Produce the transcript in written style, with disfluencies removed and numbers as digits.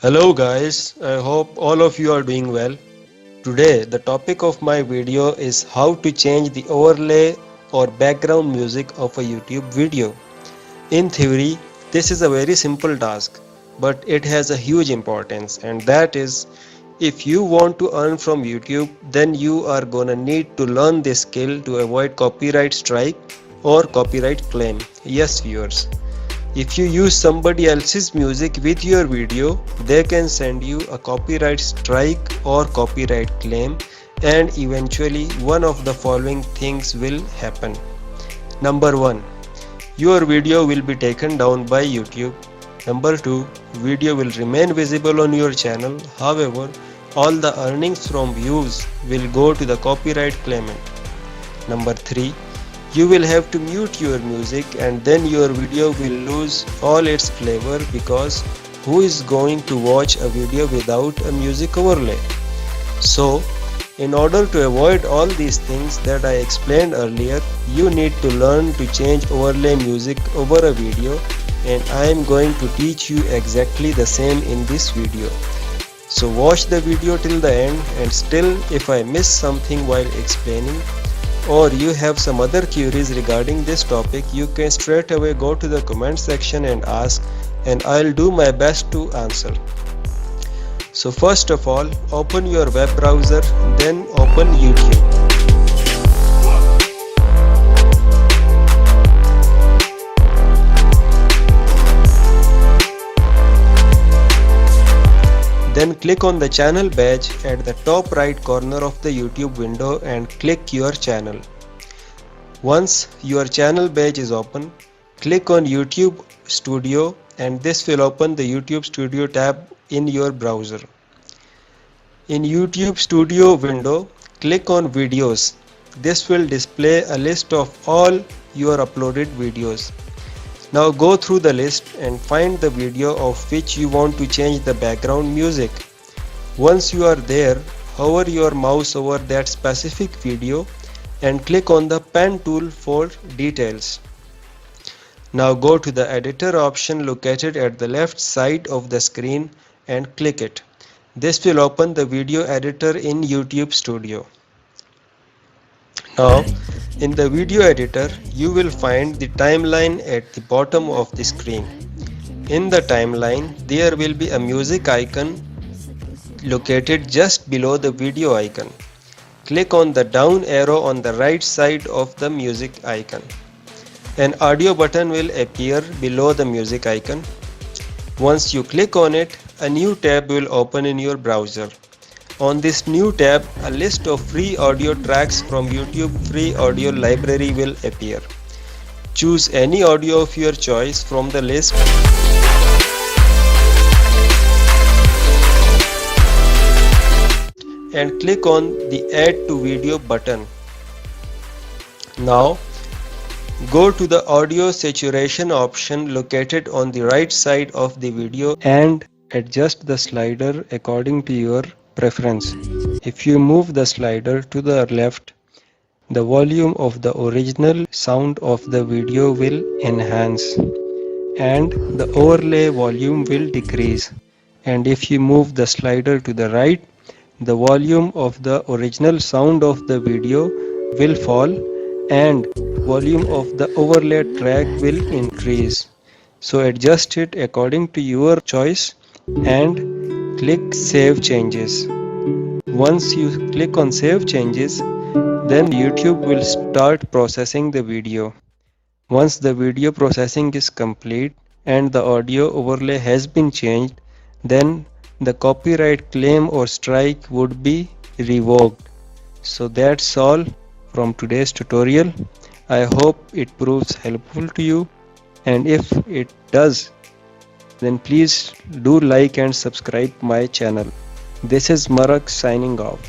Hello guys, I hope all of you are doing well. Today the topic of my video is how to change the overlay or background music of a YouTube video. In theory, this is a very simple task, but it has a huge importance, and that is if you want to earn from YouTube, then you are gonna need to learn this skill to avoid copyright strike or copyright claim. Yes viewers. If you use somebody else's music with your video, they can send you a copyright strike or copyright claim, and eventually one of the following things will happen. Number 1. Your video will be taken down by YouTube. Number 2. Video will remain visible on your channel. However, all the earnings from views will go to the copyright claimant. Number 3. You will have to mute your music and then your video will lose all its flavor, because who is going to watch a video without a music overlay? So, in order to avoid all these things that I explained earlier, you need to learn to change overlay music over a video, and I am going to teach you exactly the same in this video. So watch the video till the end, and still if I miss something while explaining, or you have some other queries regarding this topic, you can straight away go to the comment section and ask, and I'll do my best to answer. So first of all, open your web browser, then open YouTube. Then click on the channel badge at the top right corner of the YouTube window and click your channel. Once your channel badge is open, click on YouTube Studio, and this will open the YouTube Studio tab in your browser. In YouTube Studio window, click on Videos. This will display a list of all your uploaded videos. Now go through the list and find the video of which you want to change the background music. Once you are there, hover your mouse over that specific video and click on the pen tool for details. Now go to the editor option located at the left side of the screen and click it. This will open the video editor in YouTube Studio. Now, in the video editor, you will find the timeline at the bottom of the screen. In the timeline, there will be a music icon located just below the video icon. Click on the down arrow on the right side of the music icon. An audio button will appear below the music icon. Once you click on it, a new tab will open in your browser. On this new tab, a list of free audio tracks from YouTube Free Audio Library will appear. Choose any audio of your choice from the list and click on the Add to Video button. Now, go to the audio saturation option located on the right side of the video and adjust the slider according to your preference. If you move the slider to the left, the volume of the original sound of the video will enhance and the overlay volume will decrease. And if you move the slider to the right, the volume of the original sound of the video will fall and volume of the overlay track will increase. So adjust it according to your choice and click Save Changes. Once you click on Save Changes, then YouTube will start processing the video. Once the video processing is complete and the audio overlay has been changed, then the copyright claim or strike would be revoked. So that's all from today's tutorial. I hope it proves helpful to you, and if it does, then please do like and subscribe my channel. This is Marak signing off.